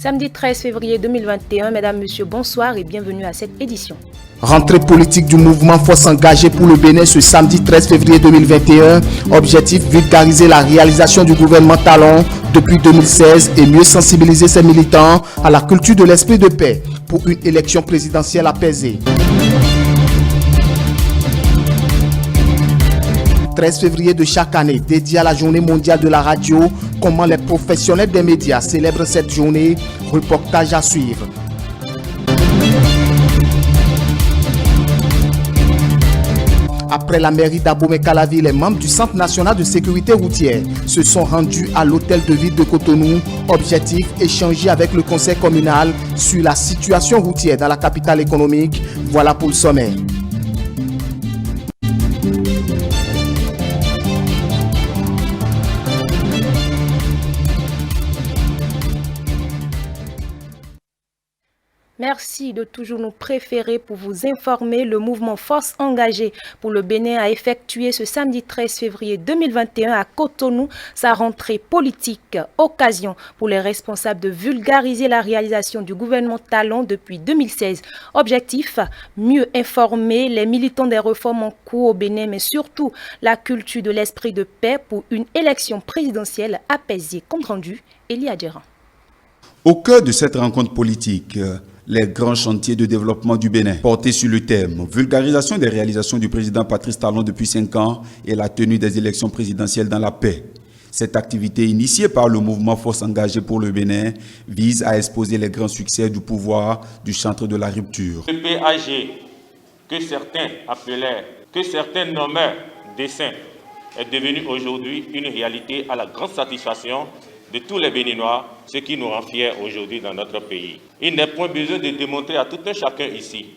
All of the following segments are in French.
Samedi 13 février 2021, mesdames, messieurs, bonsoir et bienvenue à cette édition. Rentrée politique du mouvement Force engagée pour le Bénin ce samedi 13 février 2021. Objectif, vulgariser la réalisation du gouvernement Talon depuis 2016 et mieux sensibiliser ses militants à la culture de l'esprit de paix pour une élection présidentielle apaisée. 13 février de chaque année, dédié à la journée mondiale de la radio, comment les professionnels des médias célèbrent cette journée, reportage à suivre. Après la mairie d'Abomey-Calavi, les membres du Centre national de sécurité routière se sont rendus à l'hôtel de ville de Cotonou. Objectif, échanger avec le conseil communal sur la situation routière dans la capitale économique. Voilà pour le sommet. Merci de toujours nous préférer pour vous informer. Le mouvement Force engagée pour le Bénin a effectué ce samedi 13 février 2021 à Cotonou sa rentrée politique. Occasion pour les responsables de vulgariser la réalisation du gouvernement Talon depuis 2016. Objectif, mieux informer les militants des réformes en cours au Bénin, mais surtout la culture de l'esprit de paix pour une élection présidentielle apaisée. Compte rendu, Elie Adjeran. Au cœur de cette rencontre politique, les grands chantiers de développement du Bénin, portés sur le thème « Vulgarisation des réalisations du président Patrice Talon depuis 5 ans et la tenue des élections présidentielles dans la paix ». Cette activité initiée par le mouvement Force engagée pour le Bénin vise à exposer les grands succès du pouvoir du chantre de la rupture. Le PAG, que certains appelaient, que certains nommaient dessein, est devenu aujourd'hui une réalité à la grande satisfaction de tous les Béninois, ce qui nous rend fiers aujourd'hui dans notre pays. Il n'est point besoin de démontrer à tout un chacun ici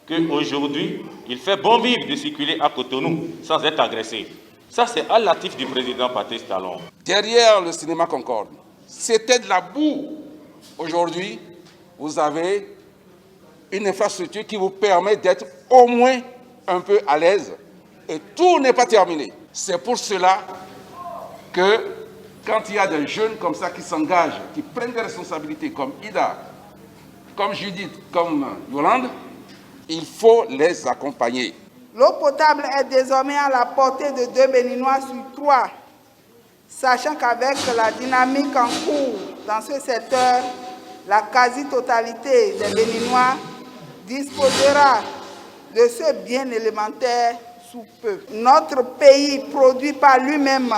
qu'aujourd'hui, il fait bon vivre de circuler à Cotonou sans être agressé. Ça, c'est à l'actif du président Patrice Talon. Derrière le cinéma Concorde, c'était de la boue. Aujourd'hui, vous avez une infrastructure qui vous permet d'être au moins un peu à l'aise. Et tout n'est pas terminé. C'est pour cela que quand il y a des jeunes comme ça qui s'engagent, qui prennent des responsabilités comme Ida, comme Judith, comme Yolande, il faut les accompagner. L'eau potable est désormais à la portée de 2 Béninois sur 3, sachant qu'avec la dynamique en cours dans ce secteur, la quasi-totalité des Béninois disposera de ce bien élémentaire sous peu. Notre pays produit par lui-même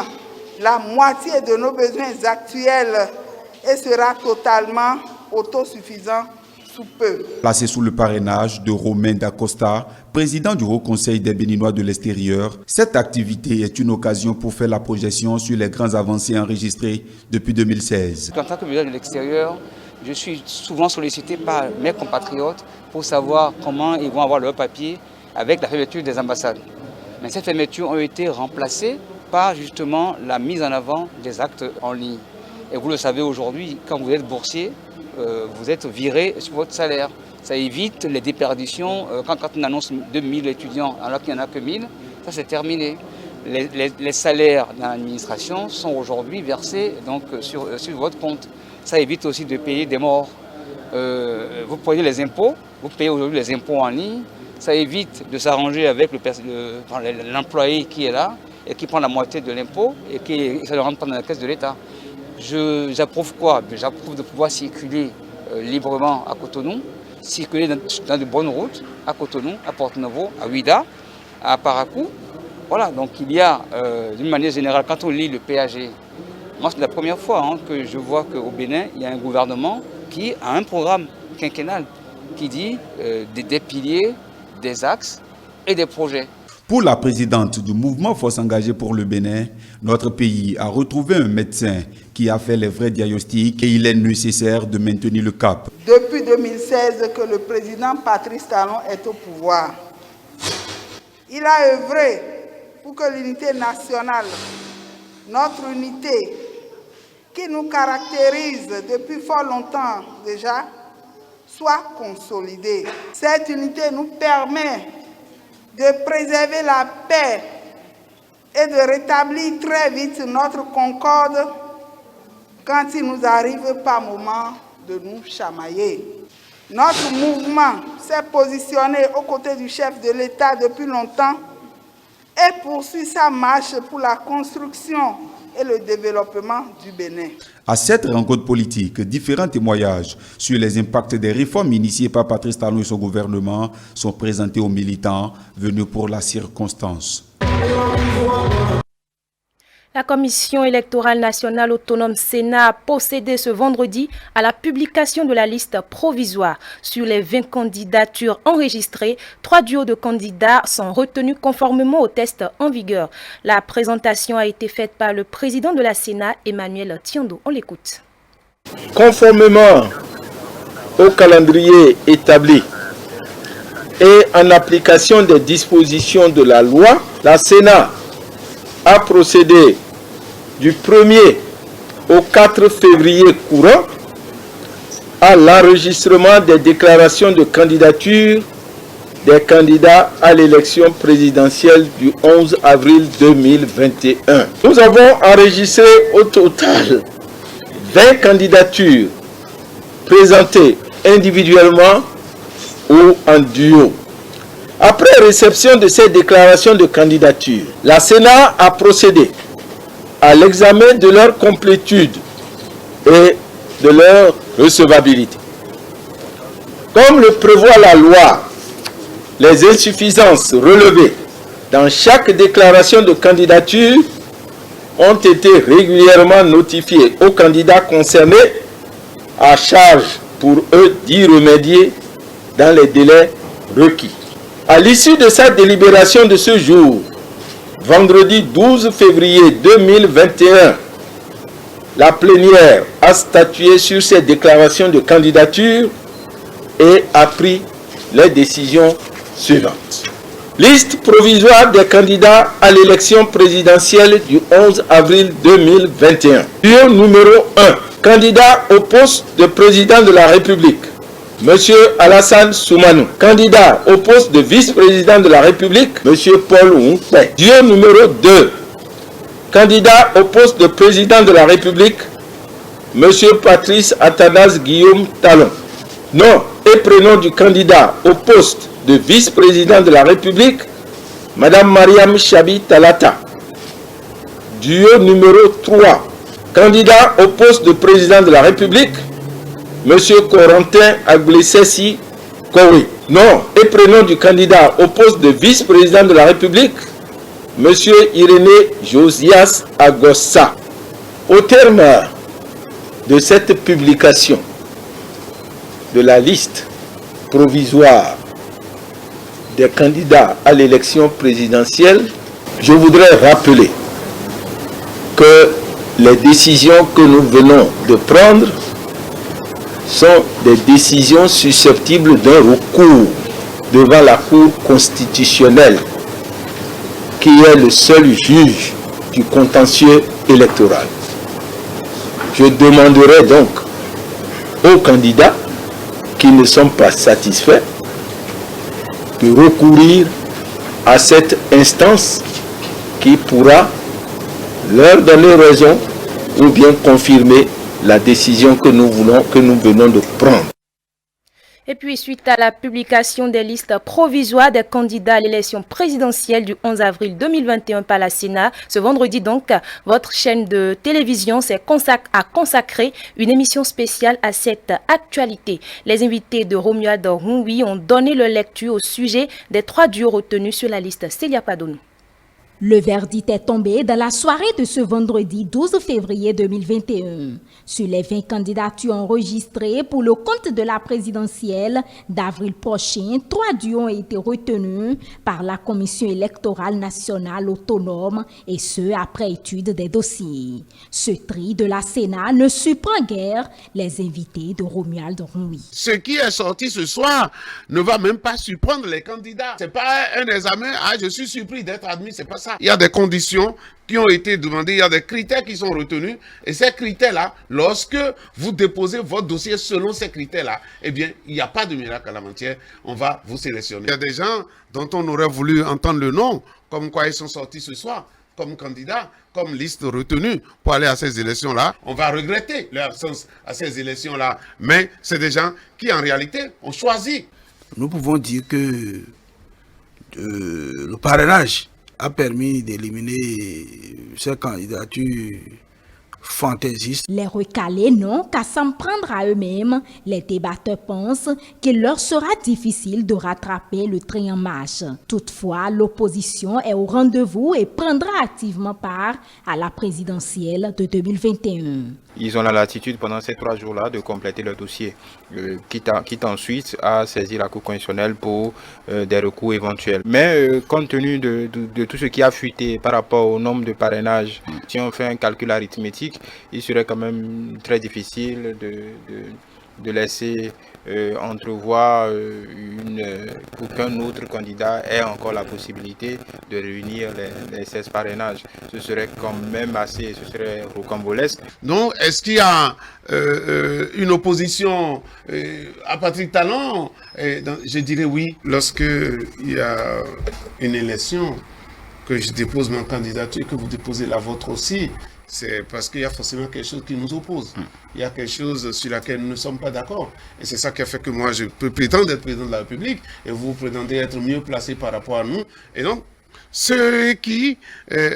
la moitié de nos besoins actuels et sera totalement autosuffisant sous peu. Placé sous le parrainage de Romain Dacosta, président du Haut Conseil des Béninois de l'extérieur, cette activité est une occasion pour faire la projection sur les grands avancées enregistrées depuis 2016. En tant que ministre de l'extérieur, je suis souvent sollicité par mes compatriotes pour savoir comment ils vont avoir leur papier avec la fermeture des ambassades. Mais ces fermetures ont été remplacées par justement la mise en avant des actes en ligne. Et vous le savez aujourd'hui, quand vous êtes boursier, vous êtes viré sur votre salaire. Ça évite les déperditions. Quand on annonce 2000 étudiants alors qu'il n'y en a que 1000, ça c'est terminé. Les salaires dans l'administration sont aujourd'hui versés donc, sur votre compte. Ça évite aussi de payer des morts. Vous payez les impôts, vous payez aujourd'hui les impôts en ligne. Ça évite de s'arranger avec l'employé qui est là et qui prend la moitié de l'impôt et qui ça ne rentre pas dans la caisse de l'État. J'approuve quoi? J'approuve de pouvoir circuler librement à Cotonou, circuler dans de bonnes routes à Cotonou, à Porto-Novo, à Ouida, à Parakou. Voilà, donc il y a, d'une manière générale, quand on lit le PAG, moi c'est la première fois que je vois qu'au Bénin, il y a un gouvernement qui a un programme quinquennal qui dit des piliers, des axes et des projets. Pour la présidente du mouvement Force engagée pour le Bénin, notre pays a retrouvé un médecin qui a fait les vrais diagnostics et il est nécessaire de maintenir le cap. Depuis 2016 que le président Patrice Talon est au pouvoir, il a œuvré pour que l'unité nationale, notre unité qui nous caractérise depuis fort longtemps déjà, soit consolidée. Cette unité nous permet de préserver la paix et de rétablir très vite notre concorde quand il nous arrive par moments de nous chamailler. Notre mouvement s'est positionné aux côtés du chef de l'État depuis longtemps et poursuit sa marche pour la construction et le développement du Bénin. À cette rencontre politique, différents témoignages sur les impacts des réformes initiées par Patrice Talon et son gouvernement sont présentés aux militants venus pour la circonstance. La Commission électorale nationale autonome Sénat a procédé ce vendredi à la publication de la liste provisoire. Sur les 20 candidatures enregistrées, 3 duos de candidats sont retenus conformément aux tests en vigueur. La présentation a été faite par le président de la Sénat, Emmanuel Tiando. On l'écoute. Conformément au calendrier établi et en application des dispositions de la loi, la Sénat a procédé du 1er au 4 février courant à l'enregistrement des déclarations de candidature des candidats à l'élection présidentielle du 11 avril 2021. Nous avons enregistré au total 20 candidatures présentées individuellement ou en duo. Après réception de ces déclarations de candidature, la Sénat a procédé à l'examen de leur complétude et de leur recevabilité. Comme le prévoit la loi, les insuffisances relevées dans chaque déclaration de candidature ont été régulièrement notifiées aux candidats concernés, à charge pour eux d'y remédier dans les délais requis. À l'issue de sa délibération de ce jour, vendredi 12 février 2021, la plénière a statué sur ces déclarations de candidature et a pris les décisions suivantes. Liste provisoire des candidats à l'élection présidentielle du 11 avril 2021. Duo numéro 1. Candidat au poste de président de la République, Monsieur Alassane Soumanou. Candidat au poste de vice-président de la République, Monsieur Paul Oumpe. Duo numéro 2. Candidat au poste de président de la République, Monsieur Patrice Athanase Guillaume Talon. Nom et prénom du candidat au poste de vice-président de la République, Madame Mariam Chabi Talata. Duo numéro 3. Candidat au poste de président de la République, Monsieur Corentin Aglissessi Kowi. Nom et prénom du candidat au poste de vice-président de la République, Monsieur Irénée Josias Agossa. Au terme de cette publication de la liste provisoire des candidats à l'élection présidentielle, je voudrais rappeler que les décisions que nous venons de prendre sont des décisions susceptibles d'un recours devant la Cour constitutionnelle, qui est le seul juge du contentieux électoral. Je demanderai donc aux candidats qui ne sont pas satisfaits de recourir à cette instance qui pourra leur donner raison ou bien confirmer la décision que nous venons de prendre. Et puis, suite à la publication des listes provisoires des candidats à l'élection présidentielle du 11 avril 2021 par la Sénat, ce vendredi donc, votre chaîne de télévision a consacré une émission spéciale à cette actualité. Les invités de Romuald Rungui ont donné leur lecture au sujet des 3 duos retenus sur la liste. Célia Padonou. Le verdict est tombé dans la soirée de ce vendredi 12 février 2021. Sur les 20 candidatures enregistrées pour le compte de la présidentielle d'avril prochain, 3 duos ont été retenus par la Commission électorale nationale autonome, et ce après étude des dossiers. Ce tri de la Sénat ne surprend guère les invités de Romuald Rungui. Ce qui est sorti ce soir ne va même pas surprendre les candidats. C'est pas un examen, je suis surpris d'être admis, c'est pas ça. Il y a des conditions qui ont été demandées, il y a des critères qui sont retenus, et ces critères-là, lorsque vous déposez votre dossier selon ces critères-là, eh bien, il n'y a pas de miracle à la matière, on va vous sélectionner. Il y a des gens dont on aurait voulu entendre le nom, comme quoi ils sont sortis ce soir, comme candidats, comme liste retenue pour aller à ces élections-là. On va regretter leur absence à ces élections-là. Mais c'est des gens qui, en réalité, ont choisi. Nous pouvons dire que le parrainage a permis d'éliminer ces candidatures fantaisistes. Les recalés n'ont qu'à s'en prendre à eux-mêmes. Les débatteurs pensent qu'il leur sera difficile de rattraper le train en marche. Toutefois, l'opposition est au rendez-vous et prendra activement part à la présidentielle de 2021. Ils ont la latitude pendant ces 3 jours-là de compléter leur dossier, quitte ensuite à saisir la Cour constitutionnelle pour des recours éventuels. Mais compte tenu de tout ce qui a fuité par rapport au nombre de parrainages, si on fait un calcul arithmétique, il serait quand même très difficile de laisser entrevoir pour qu'un autre candidat ait encore la possibilité de réunir les 16 parrainages. Ce serait quand même ce serait rocambolesque. Donc, est-ce qu'il y a une opposition à Patrick Talon? Je dirais oui. Lorsque il y a une élection, que je dépose ma candidature, que vous déposez la vôtre aussi, c'est parce qu'il y a forcément quelque chose qui nous oppose. Il y a quelque chose sur laquelle nous ne sommes pas d'accord. Et c'est ça qui a fait que moi, je peux prétendre être président de la République et vous prétendez être mieux placé par rapport à nous. Et donc, ceux qui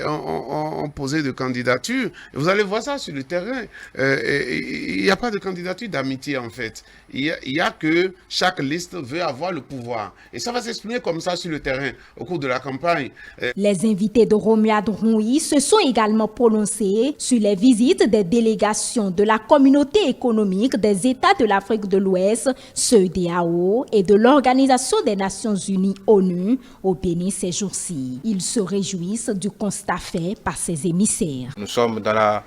ont posé de candidature, vous allez voir ça sur le terrain. Il n'y a pas de candidature d'amitié en fait. Il y a que chaque liste veut avoir le pouvoir. Et ça va s'exprimer comme ça sur le terrain au cours de la campagne. Les invités de Romuald Rouy se sont également prononcés sur les visites des délégations de la Communauté économique des États de l'Afrique de l'Ouest, CEDEAO, et de l'Organisation des Nations Unies, ONU, au Bénin ces jours-ci. Ils se réjouissent du constat fait par ces émissaires. Nous sommes dans la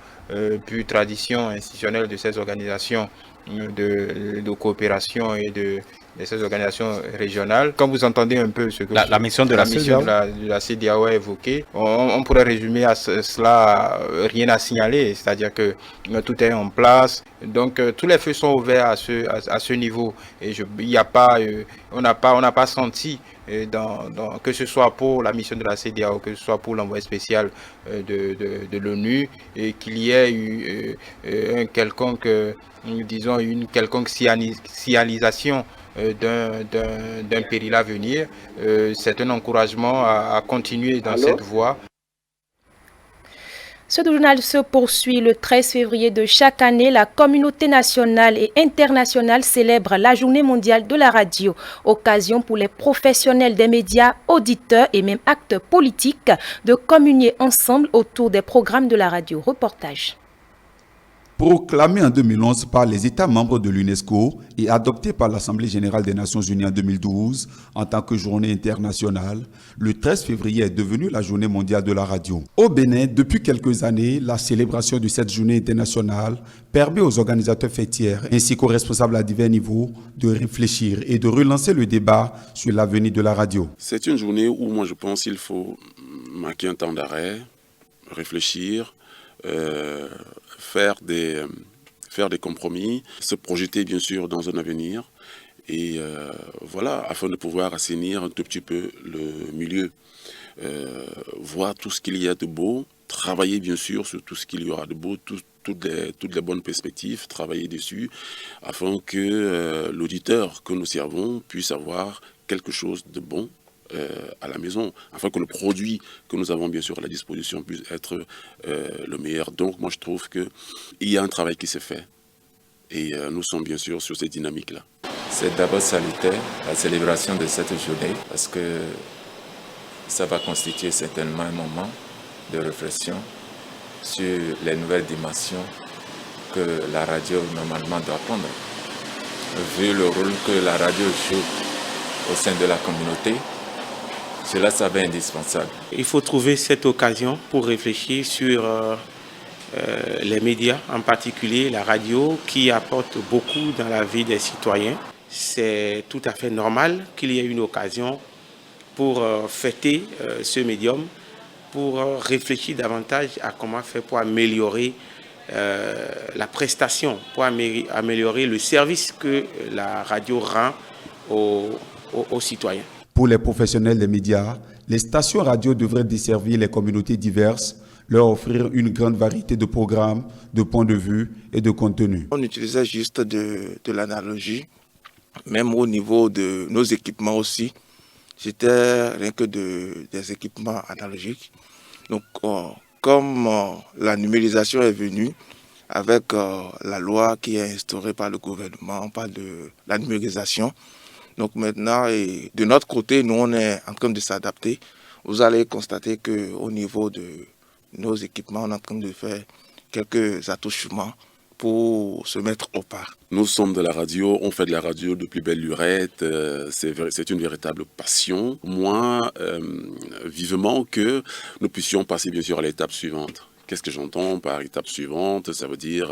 pure tradition institutionnelle de ces organisations de coopération et de ces organisations régionales. Quand vous entendez un peu ce que la mission de la CEDEAO a évoqué, on pourrait résumer à cela rien à signaler, c'est-à-dire que tout est en place. Donc tous les feux sont ouverts à ce niveau et on n'a pas senti que ce soit pour la mission de la CEDEAO, que ce soit pour l'envoyé spécial de l'ONU, et qu'il y ait eu une quelconque signalisation d'un péril à venir. C'est un encouragement à continuer dans cette voie. Ce journal se poursuit le 13 février de chaque année. La communauté nationale et internationale célèbre la Journée mondiale de la radio. Occasion pour les professionnels des médias, auditeurs et même acteurs politiques de communier ensemble autour des programmes de la radio. Reportage. Proclamé en 2011 par les États membres de l'UNESCO et adopté par l'Assemblée générale des Nations unies en 2012 en tant que journée internationale, le 13 février est devenu la journée mondiale de la radio. Au Bénin, depuis quelques années, la célébration de cette journée internationale permet aux organisateurs fêtières ainsi qu'aux responsables à divers niveaux de réfléchir et de relancer le débat sur l'avenir de la radio. C'est une journée où moi je pense qu'il faut marquer un temps d'arrêt, réfléchir, faire des compromis, se projeter bien sûr dans un avenir et voilà, afin de pouvoir assainir un tout petit peu le milieu, voir tout ce qu'il y a de beau, travailler bien sûr sur tout ce qu'il y aura de beau, toutes les bonnes perspectives, travailler dessus afin que l'auditeur que nous servons puisse avoir quelque chose de bon à la maison, afin que le produit que nous avons bien sûr à la disposition puisse être le meilleur. Donc moi je trouve qu'il y a un travail qui s'est fait et nous sommes bien sûr sur cette dynamique-là. C'est d'abord salutaire la célébration de cette journée parce que ça va constituer certainement un moment de réflexion sur les nouvelles dimensions que la radio normalement doit prendre. Vu le rôle que la radio joue au sein de la communauté, cela s'avère indispensable. Il faut trouver cette occasion pour réfléchir sur les médias, en particulier la radio, qui apporte beaucoup dans la vie des citoyens. C'est tout à fait normal qu'il y ait une occasion pour fêter ce médium, pour réfléchir davantage à comment faire pour améliorer la prestation, pour améliorer le service que la radio rend aux citoyens. Pour les professionnels des médias, Les stations radio devraient desservir les communautés diverses, leur offrir une grande variété de programmes, de points de vue et de contenus. On utilisait juste de l'analogie, même au niveau de nos équipements aussi. C'était rien que des équipements analogiques. Donc, comme la numérisation est venue avec la loi qui est instaurée par le gouvernement, par la numérisation, donc maintenant, et de notre côté, nous, on est en train de s'adapter. Vous allez constater qu'au niveau de nos équipements, on est en train de faire quelques attouchements pour se mettre au pas. Nous sommes de la radio, on fait de la radio de plus belle lurette, c'est une véritable passion. Moi, vivement que nous puissions passer bien sûr à l'étape suivante. Qu'est-ce que j'entends par étape suivante? Ça veut dire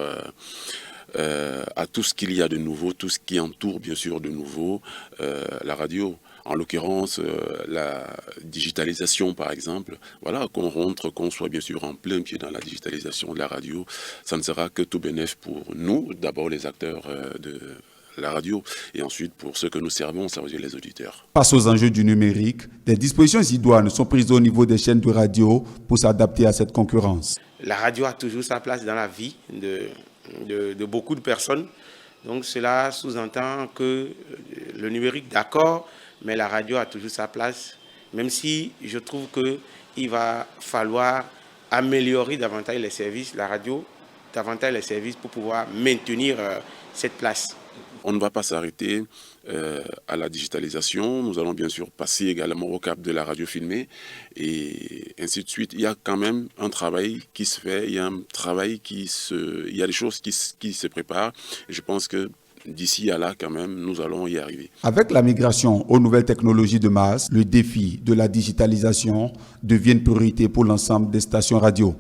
à tout ce qu'il y a de nouveau, tout ce qui entoure bien sûr de nouveau la radio. En l'occurrence, la digitalisation, par exemple, voilà, qu'on soit bien sûr en plein pied dans la digitalisation de la radio, ça ne sera que tout bénéf pour nous, d'abord les acteurs de la radio, et ensuite pour ceux que nous servons, ça veut dire les auditeurs. Face aux enjeux du numérique, des dispositions idoines sont prises au niveau des chaînes de radio pour s'adapter à cette concurrence. La radio a toujours sa place dans la vie de beaucoup de personnes, donc cela sous-entend que le numérique, d'accord, mais la radio a toujours sa place, même si je trouve qu'il va falloir améliorer davantage les services, la radio, davantage les services pour pouvoir maintenir cette place. On ne va pas s'arrêter à la digitalisation. Nous allons bien sûr passer également au cap de la radio filmée et ainsi de suite. Il y a quand même un travail qui se fait, il y a des choses qui se préparent. Et je pense que d'ici à là, quand même, nous allons y arriver. Avec la migration aux nouvelles technologies de masse, le défi de la digitalisation devient une priorité pour l'ensemble des stations radio.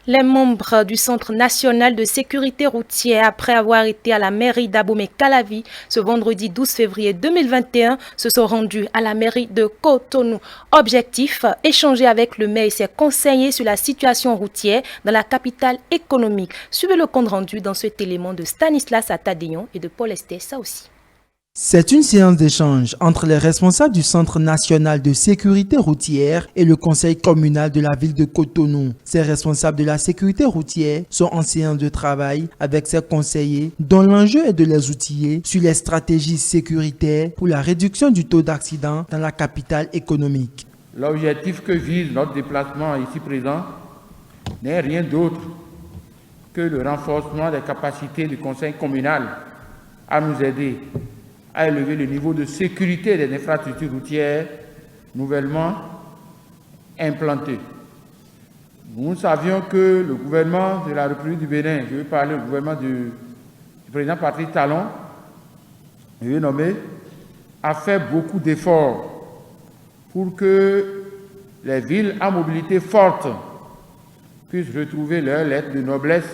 Les membres du Centre national de sécurité routière, après avoir été à la mairie d'Abomey-Calavi ce vendredi 12 février 2021, se sont rendus à la mairie de Cotonou. Objectif, échanger avec le maire et ses conseillers sur la situation routière dans la capitale économique. Suivez le compte rendu dans cet élément de Stanislas Atadéon et de Paul Esté, ça aussi. C'est une séance d'échange entre les responsables du Centre national de sécurité routière et le conseil communal de la ville de Cotonou. Ces responsables de la sécurité routière sont en séance de travail avec ces conseillers dont l'enjeu est de les outiller sur les stratégies sécuritaires pour la réduction du taux d'accident dans la capitale économique. L'objectif que vise notre déplacement ici présent n'est rien d'autre que le renforcement des capacités du conseil communal à nous aider à élever le niveau de sécurité des infrastructures routières nouvellement implantées. Nous savions que le gouvernement de la République du Bénin, je vais parler du gouvernement du président Patrice Talon, je vais nommer, a fait beaucoup d'efforts pour que les villes à mobilité forte puissent retrouver leur lettre de noblesse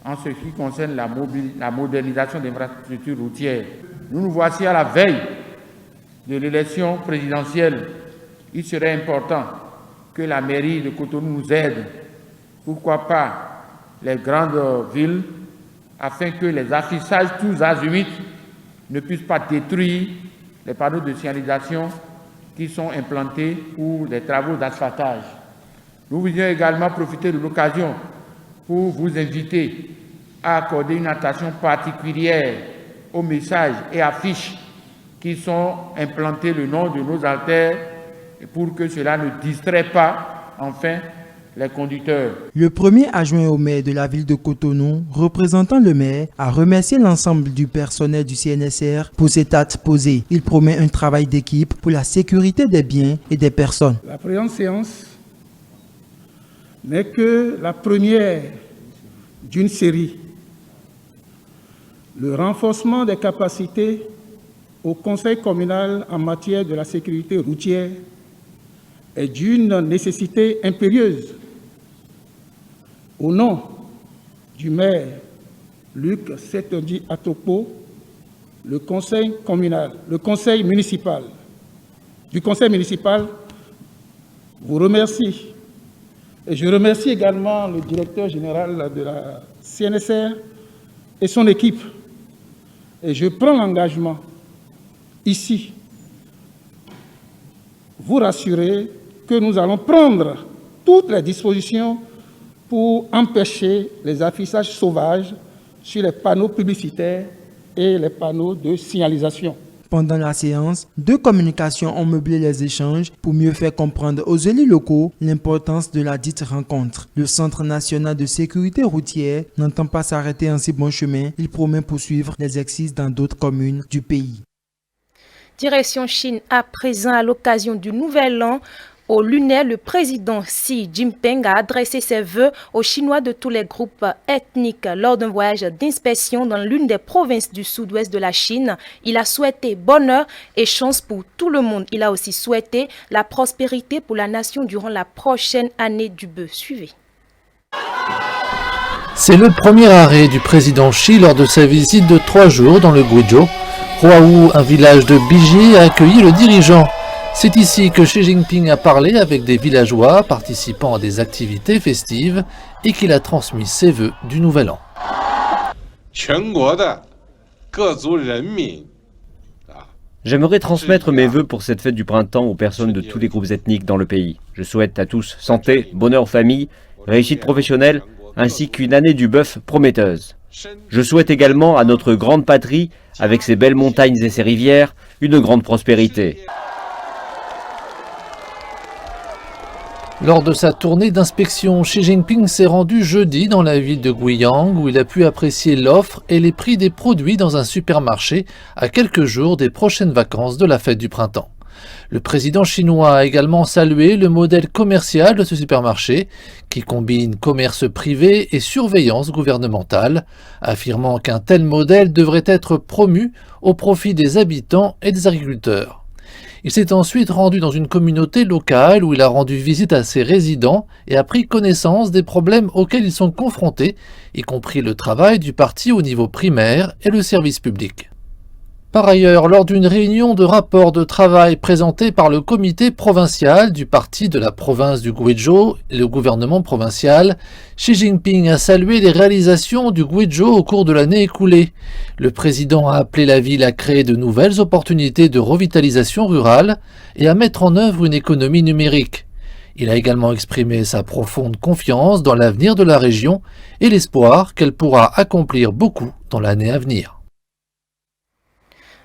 en ce qui concerne la modernisation des infrastructures routières. Nous nous voici à la veille de l'élection présidentielle. Il serait important que la mairie de Cotonou nous aide, pourquoi pas les grandes villes, afin que les affichages tous azimuts ne puissent pas détruire les panneaux de signalisation qui sont implantés pour les travaux d'asphaltage. Nous voulions également profiter de l'occasion pour vous inviter à accorder une attention particulière aux messages et affiches qui sont implantés le long de nos artères pour que cela ne distrait pas, enfin, les conducteurs. Le premier adjoint au maire de la ville de Cotonou, représentant le maire, a remercié l'ensemble du personnel du CNSR pour cet acte posé. Il promet un travail d'équipe pour la sécurité des biens et des personnes. La présente séance n'est que la première d'une série. Le renforcement des capacités au conseil communal en matière de la sécurité routière est d'une nécessité impérieuse. Au nom du maire Luc Setendi Atopo, le conseil municipal vous remercie. Et je remercie également le directeur général de la CNSR et son équipe. Et je prends l'engagement ici, vous rassurer que nous allons prendre toutes les dispositions pour empêcher les affichages sauvages sur les panneaux publicitaires et les panneaux de signalisation. Pendant la séance, 2 communications ont meublé les échanges pour mieux faire comprendre aux élus locaux l'importance de la dite rencontre. Le Centre national de sécurité routière n'entend pas s'arrêter en si bon chemin. Il promet poursuivre les exercices dans d'autres communes du pays. Direction Chine à présent, à l'occasion du Nouvel An au lunaire, le président Xi Jinping a adressé ses vœux aux Chinois de tous les groupes ethniques lors d'un voyage d'inspection dans l'une des provinces du sud-ouest de la Chine. Il a souhaité bonheur et chance pour tout le monde. Il a aussi souhaité la prospérité pour la nation durant la prochaine année du bœuf. Suivez. C'est le premier arrêt du président Xi lors de sa visite de 3 jours dans le Guizhou. Huawu, un village de Bijie, a accueilli le dirigeant. C'est ici que Xi Jinping a parlé avec des villageois participant à des activités festives et qu'il a transmis ses vœux du Nouvel An. J'aimerais transmettre mes vœux pour cette fête du printemps aux personnes de tous les groupes ethniques dans le pays. Je souhaite à tous santé, bonheur aux familles, réussite professionnelle, ainsi qu'une année du bœuf prometteuse. Je souhaite également à notre grande patrie, avec ses belles montagnes et ses rivières, une grande prospérité. Lors de sa tournée d'inspection, Xi Jinping s'est rendu jeudi dans la ville de Guiyang où il a pu apprécier l'offre et les prix des produits dans un supermarché à quelques jours des prochaines vacances de la fête du printemps. Le président chinois a également salué le modèle commercial de ce supermarché qui combine commerce privé et surveillance gouvernementale, affirmant qu'un tel modèle devrait être promu au profit des habitants et des agriculteurs. Il s'est ensuite rendu dans une communauté locale où il a rendu visite à ses résidents et a pris connaissance des problèmes auxquels ils sont confrontés, y compris le travail du parti au niveau primaire et le service public. Par ailleurs, lors d'une réunion de rapport de travail présentée par le comité provincial du parti de la province du Guizhou et le gouvernement provincial, Xi Jinping a salué les réalisations du Guizhou au cours de l'année écoulée. Le président a appelé la ville à créer de nouvelles opportunités de revitalisation rurale et à mettre en œuvre une économie numérique. Il a également exprimé sa profonde confiance dans l'avenir de la région et l'espoir qu'elle pourra accomplir beaucoup dans l'année à venir.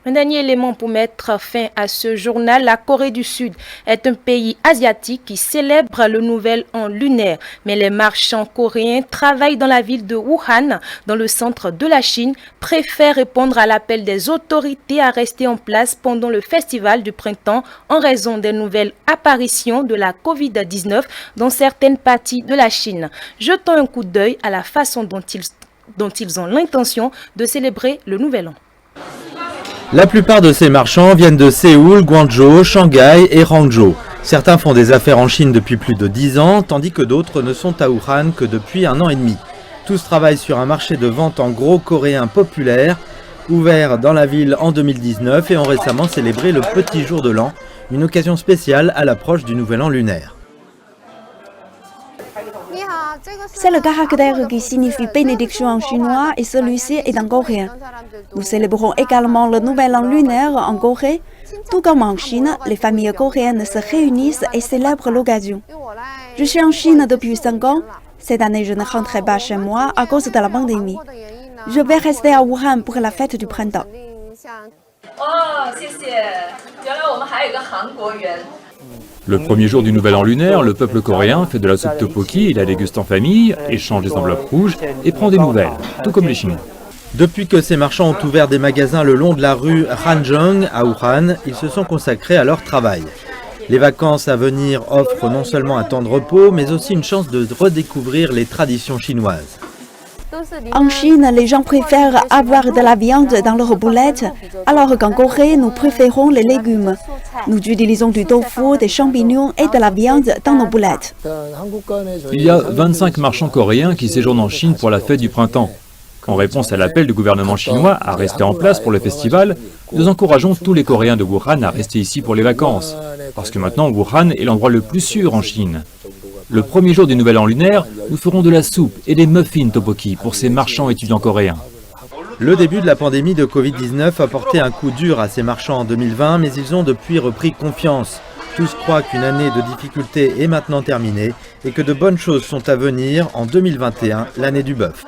Un dernier élément pour mettre fin à ce journal, la Corée du Sud est un pays asiatique qui célèbre le Nouvel An lunaire. Mais les marchands coréens travaillent dans la ville de Wuhan, dans le centre de la Chine, préfèrent répondre à l'appel des autorités à rester en place pendant le festival du printemps en raison des nouvelles apparitions de la Covid-19 dans certaines parties de la Chine. Jetons un coup d'œil à la façon dont ils ont l'intention de célébrer le Nouvel An. La plupart de ces marchands viennent de Séoul, Guangzhou, Shanghai et Hangzhou. Certains font des affaires en Chine depuis plus de 10 ans, tandis que d'autres ne sont à Wuhan que depuis 1 an et demi. Tous travaillent sur un marché de vente en gros coréen populaire, ouvert dans la ville en 2019 et ont récemment célébré le Petit Jour de l'An, une occasion spéciale à l'approche du Nouvel An lunaire. C'est le caractère qui signifie bénédiction en chinois et celui-ci est en coréen. Nous célébrons également le Nouvel An lunaire en Corée. Tout comme en Chine, les familles coréennes se réunissent et célèbrent l'occasion. Je suis en Chine depuis 5 ans. Cette année, je ne rentrerai pas chez moi à cause de la pandémie. Je vais rester à Wuhan pour la fête du printemps. Le premier jour du Nouvel An lunaire, le peuple coréen fait de la soupe tteokbokki, il la déguste en famille, échange des enveloppes rouges et prend des nouvelles, tout comme les Chinois. Depuis que ces marchands ont ouvert des magasins le long de la rue Hanzhong à Wuhan, ils se sont consacrés à leur travail. Les vacances à venir offrent non seulement un temps de repos, mais aussi une chance de redécouvrir les traditions chinoises. En Chine, les gens préfèrent avoir de la viande dans leurs boulettes, alors qu'en Corée, nous préférons les légumes. Nous utilisons du tofu, des champignons et de la viande dans nos boulettes. Il y a 25 marchands coréens qui séjournent en Chine pour la fête du printemps. En réponse à l'appel du gouvernement chinois à rester en place pour le festival, nous encourageons tous les Coréens de Wuhan à rester ici pour les vacances. Parce que maintenant, Wuhan est l'endroit le plus sûr en Chine. Le premier jour du Nouvel An lunaire, nous ferons de la soupe et des muffins tteokbokki pour ces marchands étudiants coréens. Le début de la pandémie de Covid-19 a porté un coup dur à ces marchands en 2020, mais ils ont depuis repris confiance. Tous croient qu'une année de difficultés est maintenant terminée et que de bonnes choses sont à venir en 2021, l'année du bœuf.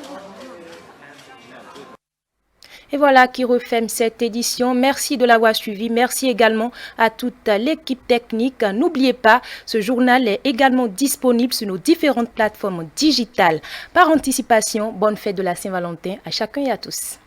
Et voilà qui referme cette édition. Merci de l'avoir suivi. Merci également à toute l'équipe technique. N'oubliez pas, ce journal est également disponible sur nos différentes plateformes digitales. Par anticipation, bonne fête de la Saint-Valentin à chacun et à tous.